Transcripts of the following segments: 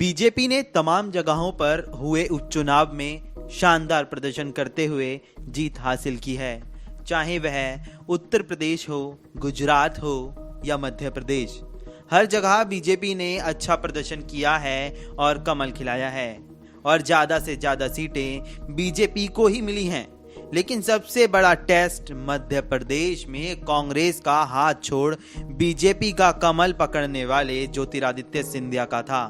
BJP ने तमाम जगहों पर हुए उपचुनाव में शानदार प्रदर्शन करते हुए जीत हासिल की है, चाहे वह उत्तर प्रदेश हो, गुजरात हो या मध्य प्रदेश। हर जगह बीजेपी ने अच्छा प्रदर्शन किया है और कमल खिलाया है और ज्यादा से ज्यादा सीटें बीजेपी को ही मिली हैं। लेकिन सबसे बड़ा टेस्ट मध्य प्रदेश में कांग्रेस का हाथ छोड़ बीजेपी का कमल पकड़ने वाले ज्योतिरादित्य सिंधिया का था।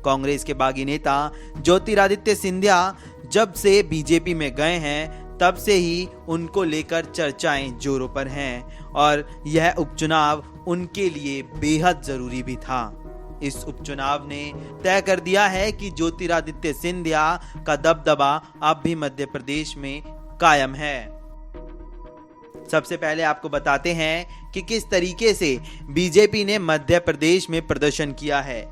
कांग्रेस के बागी नेता ज्योतिरादित्य सिंधिया जब से बीजेपी में गए हैं तब से ही उनको लेकर चर्चाएं जोरों पर हैं और यह उपचुनाव उनके लिए बेहद जरूरी भी था। इस उपचुनाव ने तय कर दिया है कि ज्योतिरादित्य सिंधिया का दबदबा अब भी मध्य प्रदेश में कायम है। सबसे पहले आपको बताते हैं कि किस तरीके से बीजेपी ने मध्य प्रदेश में प्रदर्शन किया है।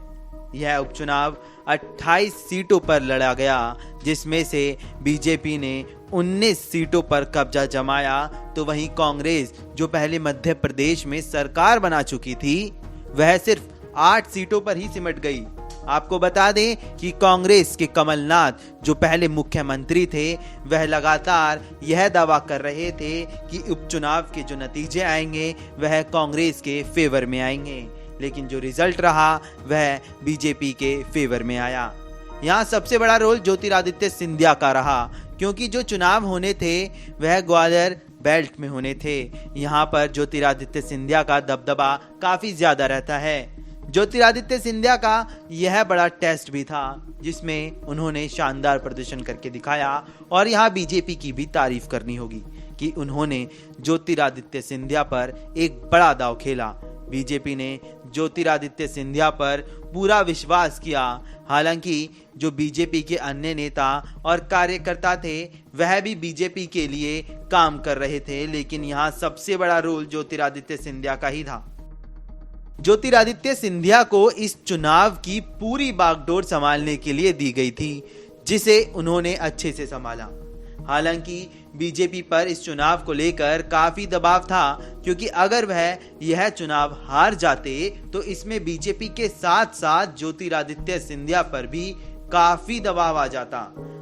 यह उपचुनाव 28 सीटों पर लड़ा गया, जिसमें से बीजेपी ने 19 सीटों पर कब्जा जमाया, तो वहीं कांग्रेस जो पहले मध्य प्रदेश में सरकार बना चुकी थी वह सिर्फ 8 सीटों पर ही सिमट गई। आपको बता दें कि कांग्रेस के कमलनाथ जो पहले मुख्यमंत्री थे वह लगातार यह दावा कर रहे थे कि उपचुनाव के जो नतीजे आएंगे वह कांग्रेस के फेवर में आएंगे, लेकिन जो रिजल्ट रहा वह बीजेपी के फेवर में आया। यहाँ सबसे बड़ा रोल ज्योतिरादित्य सिंधिया का रहा, क्योंकि जो चुनाव होने थे वह ग्वालियर बेल्ट में होने थे। यहाँ पर ज्योतिरादित्य सिंधिया का दबदबा काफी ज्यादा रहता है। ज्योतिरादित्य सिंधिया का यह बड़ा टेस्ट भी था जिसमें उन्होंने शानदार प्रदर्शन करके दिखाया और यहाँ बीजेपी की भी तारीफ करनी होगी कि उन्होंने ज्योतिरादित्य सिंधिया पर एक बड़ा दांव खेला। बीजेपी ने ज्योतिरादित्य सिंधिया पर पूरा विश्वास किया। हालांकि जो बीजेपी के अन्य नेता और कार्यकर्ता थे वह भी बीजेपी के लिए काम कर रहे थे, लेकिन यहाँ सबसे बड़ा रोल ज्योतिरादित्य सिंधिया का ही था। ज्योतिरादित्य सिंधिया को इस चुनाव की पूरी बागडोर संभालने के लिए दी गई थी, जिसे उन्होंने अच्छे से संभाला। हालांकि बीजेपी पर इस चुनाव को लेकर काफी दबाव था, क्योंकि अगर वह यह चुनाव हार जाते तो इसमें बीजेपी के साथ साथ ज्योतिरादित्य सिंधिया पर भी काफी दबाव आ जाता।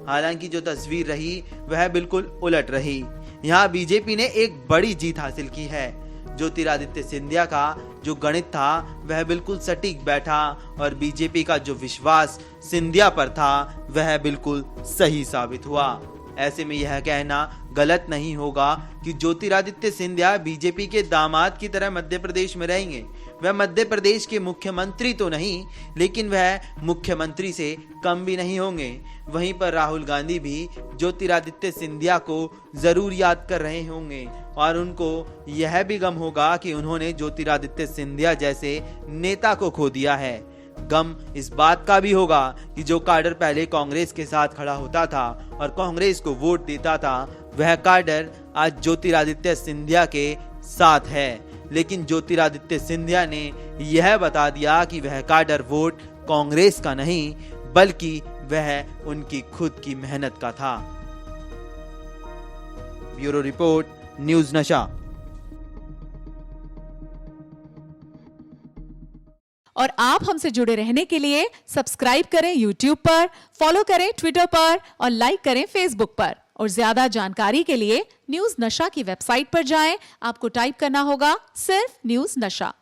हालांकि जो तस्वीर रही वह बिल्कुल उलट रही। यहाँ बीजेपी ने एक बड़ी जीत हासिल की है। ज्योतिरादित्य सिंधिया का जो गणित था वह बिल्कुल सटीक बैठा और बीजेपी का जो विश्वास सिंधिया पर था वह बिल्कुल सही साबित हुआ। ऐसे में यह कहना गलत नहीं होगा कि ज्योतिरादित्य सिंधिया बीजेपी के दामाद की तरह मध्य प्रदेश में रहेंगे। वह मध्य प्रदेश के मुख्यमंत्री तो नहीं, लेकिन वह मुख्यमंत्री से कम भी नहीं होंगे। वहीं पर राहुल गांधी भी ज्योतिरादित्य सिंधिया को जरूर याद कर रहे होंगे और उनको यह भी गम होगा कि उन्होंने ज्योतिरादित्य सिंधिया जैसे नेता को खो दिया है। गम इस बात का भी होगा कि जो काडर पहले कांग्रेस के साथ खड़ा होता था और कांग्रेस को वोट देता था, वह काडर आज ज्योतिरादित्य सिंधिया के साथ है। लेकिन ज्योतिरादित्य सिंधिया ने यह बता दिया कि वह काडर वोट कांग्रेस का नहीं बल्कि वह उनकी खुद की मेहनत का था। ब्यूरो रिपोर्ट, न्यूज़ नशा। और आप हमसे जुड़े रहने के लिए सब्सक्राइब करें YouTube पर, फॉलो करें Twitter पर और लाइक करें Facebook पर। और ज्यादा जानकारी के लिए न्यूज़ नशा की वेबसाइट पर जाएं। आपको टाइप करना होगा सिर्फ न्यूज़ नशा।